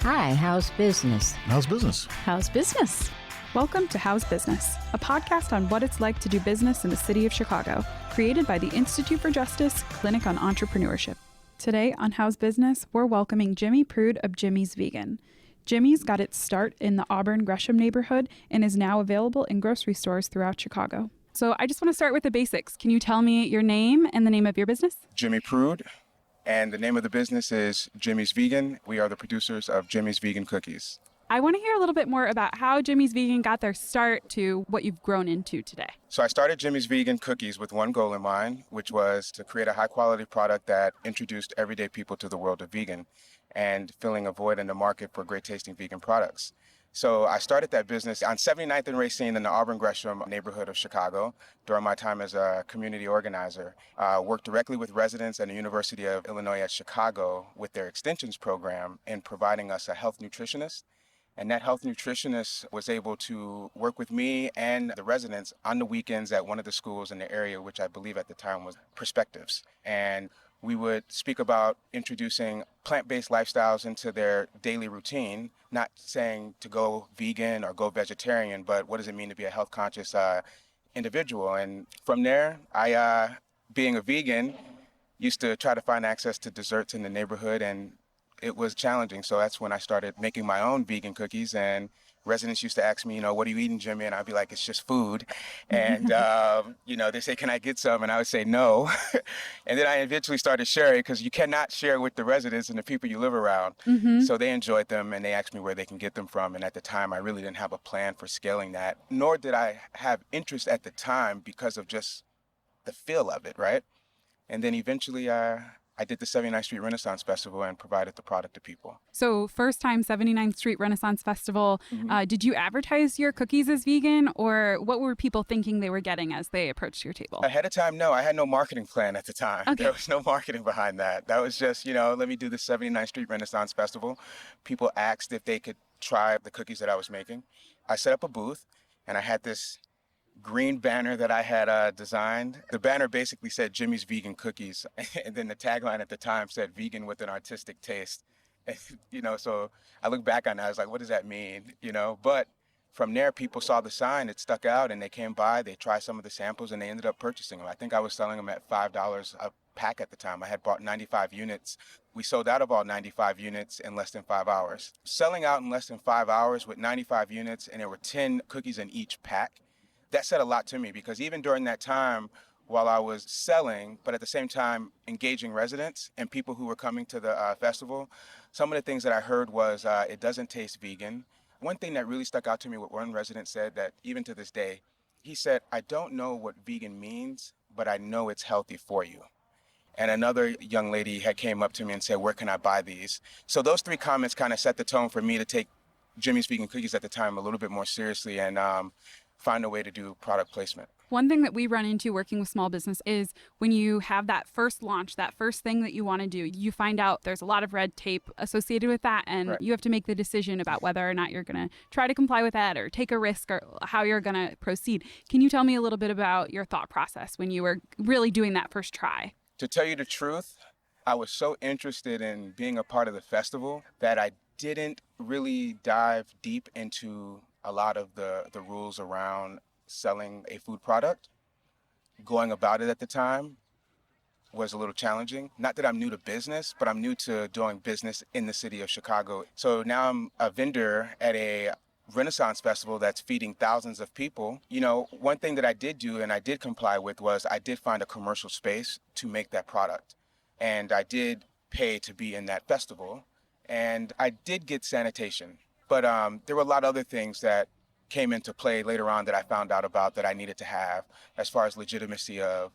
Hi, how's business? How's business? How's business? Welcome to How's Business, a podcast on what it's like to do business in the city of Chicago, created by the Institute for Justice Clinic on Entrepreneurship. Today on How's Business, we're welcoming Jimmy Prude of Jimmy's Vegan. Jimmy's got its start in the Auburn-Gresham neighborhood and is now available in grocery stores throughout Chicago. So I just want to start with the basics. Can you tell me your name and the name of your business? Jimmy Prude, and the name of the business is Jimmy's Vegan. We are the producers of Jimmy's Vegan Cookies. I want to hear a little bit more about how Jimmy's Vegan got their start to what you've grown into today. So I started Jimmy's Vegan Cookies with one goal in mind, which was to create a high-quality product that introduced everyday people to the world of vegan and filling a void in the market for great-tasting vegan products. So I started that business on 79th and Racine in the Auburn-Gresham neighborhood of Chicago during my time as a community organizer. Worked directly with residents at the University of Illinois at Chicago with their extensions program in providing us a health nutritionist. And that health nutritionist was able to work with me and the residents on the weekends at one of the schools in the area, which I believe at the time was Perspectives. And we would speak about introducing plant-based lifestyles into their daily routine, not saying to go vegan or go vegetarian, but what does it mean to be a health-conscious individual? And from there, I, being a vegan, used to try to find access to desserts in the neighborhood, and it was challenging. So that's when I started making my own vegan cookies, and residents used to ask me, what are you eating, Jimmy? And I'd be like, it's just food. And, they say, can I get some? And I would say no. And then I eventually started sharing, because you cannot share with the residents and the people you live around. Mm-hmm. So they enjoyed them, and they asked me where they can get them from. And at the time, I really didn't have a plan for scaling that, nor did I have interest at the time because of just the feel of it, right? And then eventually, I did the 79th Street Renaissance Festival and provided the product to people. So first time 79th Street Renaissance Festival, did you advertise your cookies as vegan, or what were people thinking they were getting as they approached your table? Ahead of time, no. I had no marketing plan at the time. Okay. There was no marketing behind that. That was just, let me do the 79th Street Renaissance Festival. People asked if they could try the cookies that I was making. I set up a booth, and I had this green banner that I had designed. The banner basically said Jimmy's Vegan Cookies. And then the tagline at the time said vegan with an artistic taste. So I look back on that, I was like, what does that mean? But from there, people saw the sign, it stuck out, and they came by, they tried some of the samples, and they ended up purchasing them. I think I was selling them at $5 a pack at the time. I had bought 95 units. We sold out of all 95 units in less than 5 hours. Selling out in less than 5 hours with 95 units, and there were 10 cookies in each pack, that said a lot to me, because even during that time, while I was selling, but at the same time engaging residents and people who were coming to the festival, some of the things that I heard was it doesn't taste vegan. One thing that really stuck out to me, what one resident said, that even to this day, he said, I don't know what vegan means, but I know it's healthy for you. And another young lady had came up to me and said, where can I buy these? So those three comments kind of set the tone for me to take Jimmy's Vegan Cookies at the time a little bit more seriously and find a way to do product placement. One thing that we run into working with small business is when you have that first launch, that first thing that you want to do, you find out there's a lot of red tape associated with that, and right. You have to make the decision about whether or not you're going to try to comply with that or take a risk or how you're going to proceed. Can you tell me a little bit about your thought process when you were really doing that first try? To tell you the truth, I was so interested in being a part of the festival that I didn't really dive deep into a lot of the rules around selling a food product. Going about it at the time was a little challenging. Not that I'm new to business, but I'm new to doing business in the city of Chicago. So now I'm a vendor at a Renaissance Festival that's feeding thousands of people. One thing that I did do and I did comply with was I did find a commercial space to make that product. And I did pay to be in that festival. And I did get sanitation. But there were a lot of other things that came into play later on that I found out about that I needed to have as far as legitimacy of,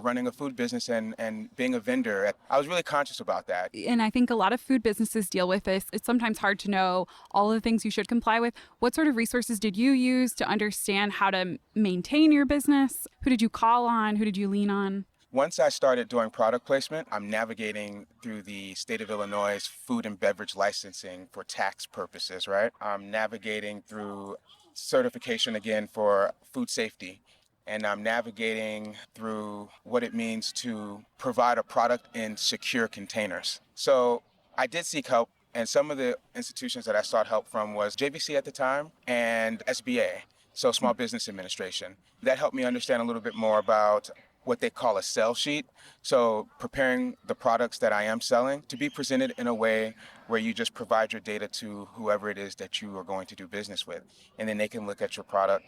running a food business and being a vendor. I was really conscious about that. And I think a lot of food businesses deal with this. It's sometimes hard to know all of the things you should comply with. What sort of resources did you use to understand how to maintain your business? Who did you call on? Who did you lean on? Once I started doing product placement, I'm navigating through the state of Illinois' food and beverage licensing for tax purposes, right? I'm navigating through certification again for food safety. And I'm navigating through what it means to provide a product in secure containers. So I did seek help And some of the institutions that I sought help from was JVC at the time and SBA, so Small Business Administration. That helped me understand a little bit more about what they call a sell sheet. So preparing the products that I am selling to be presented in a way where you just provide your data to whoever it is that you are going to do business with. And then they can look at your product,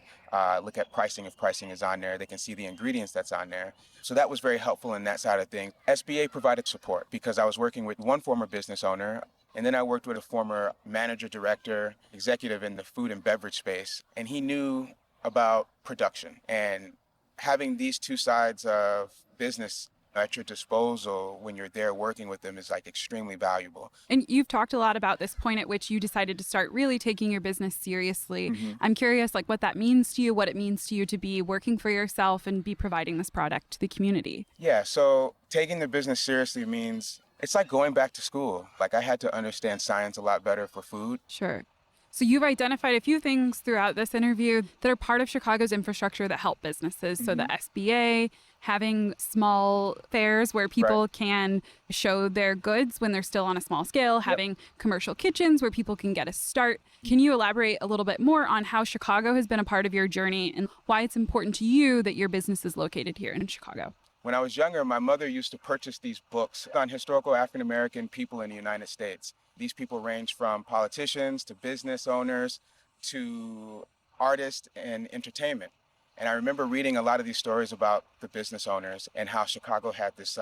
look at pricing if pricing is on there. They can see the ingredients that's on there. So that was very helpful in that side of things. SBA provided support because I was working with one former business owner, and then I worked with a former manager, director, executive in the food and beverage space, and he knew about production. And having these two sides of business at your disposal when you're there working with them is like extremely valuable. And you've talked a lot about this point at which you decided to start really taking your business seriously. I'm curious, like, what that means to you, what it means to you to be working for yourself and be providing this product to the community. Yeah, so taking the business seriously means it's like going back to school. Like, I had to understand science a lot better for food. Sure. So you've identified a few things throughout this interview that are part of Chicago's infrastructure that help businesses. So the SBA, having small fairs where people can show their goods when they're still on a small scale, having commercial kitchens where people can get a start. Can you elaborate a little bit more on how Chicago has been a part of your journey and why it's important to you that your business is located here in Chicago? When I was younger, my mother used to purchase these books on historical African-American people in the United States. These people range from politicians to business owners to artists and entertainment. And I remember reading a lot of these stories about the business owners and how Chicago had this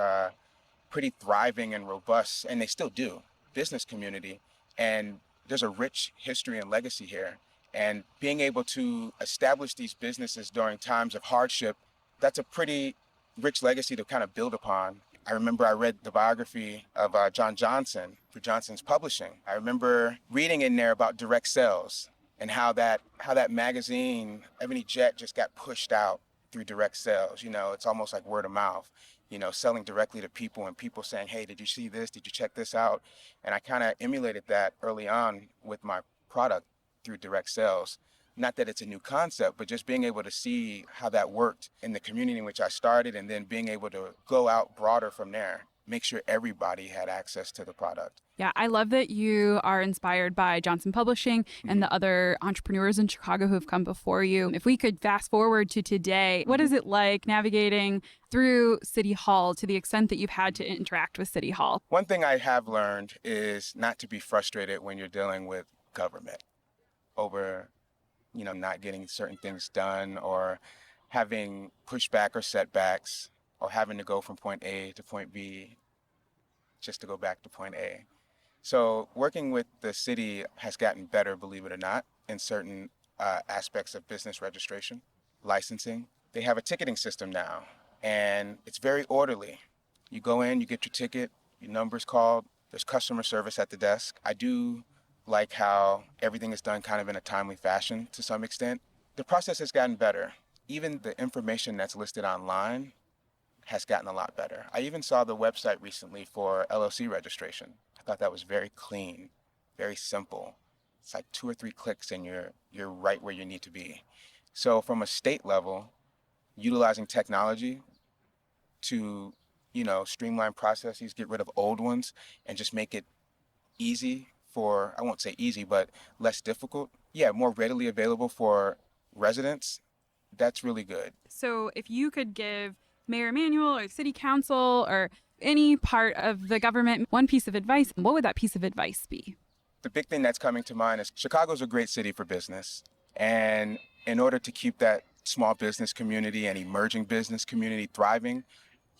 pretty thriving and robust, and they still do, business community. And there's a rich history and legacy here. And being able to establish these businesses during times of hardship, that's a pretty rich legacy to kind of build upon. I remember I read the biography of John Johnson through Johnson's Publishing. I remember reading in there about direct sales and how that magazine, Ebony Jet, just got pushed out through direct sales. You know, it's almost like word of mouth, you know, selling directly to people and people saying, hey, did you see this? Did you check this out? And I kind of emulated that early on with my product through direct sales. Not that it's a new concept, but just being able to see how that worked in the community in which I started, and then being able to go out broader from there, make sure everybody had access to the product. Yeah, I love that you are inspired by Johnson Publishing and the other entrepreneurs in Chicago who have come before you. If we could fast forward to today, what is it like navigating through City Hall to the extent that you've had to interact with City Hall? One thing I have learned is not to be frustrated when you're dealing with government over not getting certain things done or having pushback or setbacks or having to go from point A to point B just to go back to point A. So working with the city has gotten better, believe it or not, in certain aspects of business registration, licensing. They have a ticketing system now, and it's very orderly. You go in, you get your ticket, your number's called, there's customer service at the desk. I do like how everything is done kind of in a timely fashion to some extent. The process has gotten better. Even the information that's listed online has gotten a lot better. I even saw the website recently for LLC registration. I thought that was very clean, very simple. It's like 2 or 3 clicks and you're right where you need to be. So from a state level, utilizing technology to, streamline processes, get rid of old ones, and just make it easy for, I won't say easy, but less difficult. Yeah, more readily available for residents. That's really good. So if you could give Mayor Emanuel or City Council or any part of the government one piece of advice, what would that piece of advice be? The big thing that's coming to mind is Chicago's a great city for business. And in order to keep that small business community and emerging business community thriving,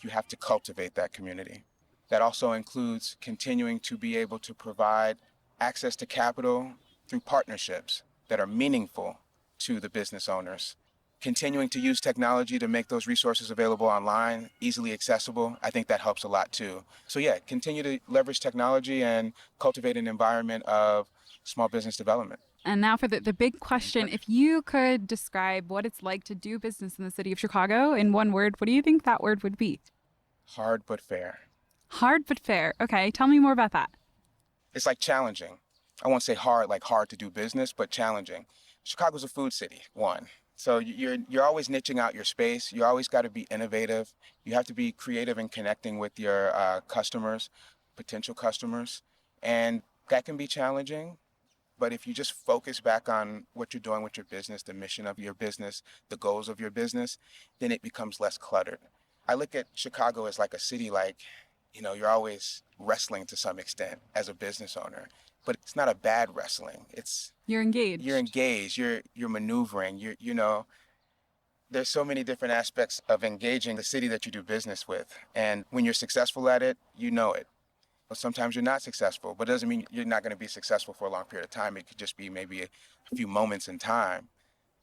you have to cultivate that community. That also includes continuing to be able to provide access to capital through partnerships that are meaningful to the business owners. Continuing to use technology to make those resources available online, easily accessible, I think that helps a lot too. So yeah, continue to leverage technology and cultivate an environment of small business development. And now for the big question, if you could describe what it's like to do business in the city of Chicago in one word, what do you think that word would be? Hard but fair. Hard but fair. Okay, tell me more about that. It's like challenging. I won't say hard like hard to do business, but challenging. Chicago's a food city, one. So you're always niching out your space. You always got to be innovative. You have to be creative in connecting with your customers, potential customers. And That can be challenging, but if you just focus back on what you're doing with your business, the mission of your business, the goals of your business, then it becomes less cluttered. I look at Chicago as like a city, like, you're always wrestling to some extent as a business owner, but it's not a bad wrestling. You're engaged. You're maneuvering, there's so many different aspects of engaging the city that you do business with. And when you're successful at it, you know it. But sometimes you're not successful, but it doesn't mean you're not going to be successful for a long period of time. It could just be maybe a few moments in time.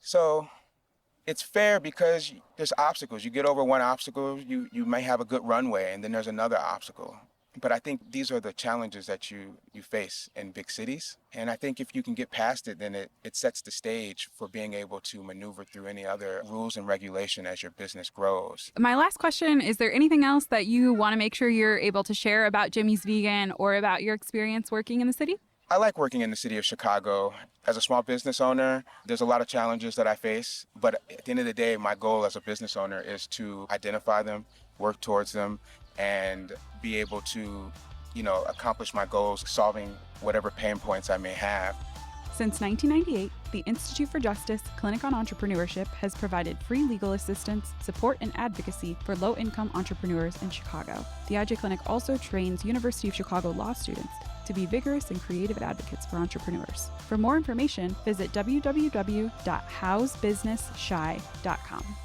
So it's fair because there's obstacles. You get over one obstacle, you may have a good runway, and then there's another obstacle. But I think these are the challenges that you face in big cities. And I think if you can get past it, then it sets the stage for being able to maneuver through any other rules and regulation as your business grows. My last question, is there anything else that you want to make sure you're able to share about Jimmy's Vegan or about your experience working in the city? I like working in the city of Chicago. As a small business owner, there's a lot of challenges that I face. But at the end of the day, my goal as a business owner is to identify them, work towards them, and be able to, accomplish my goals, solving whatever pain points I may have. Since 1998, the Institute for Justice Clinic on Entrepreneurship has provided free legal assistance, support, and advocacy for low-income entrepreneurs in Chicago. The IJ Clinic also trains University of Chicago law students to be vigorous and creative advocates for entrepreneurs. For more information, visit www.howsbusinessshy.com.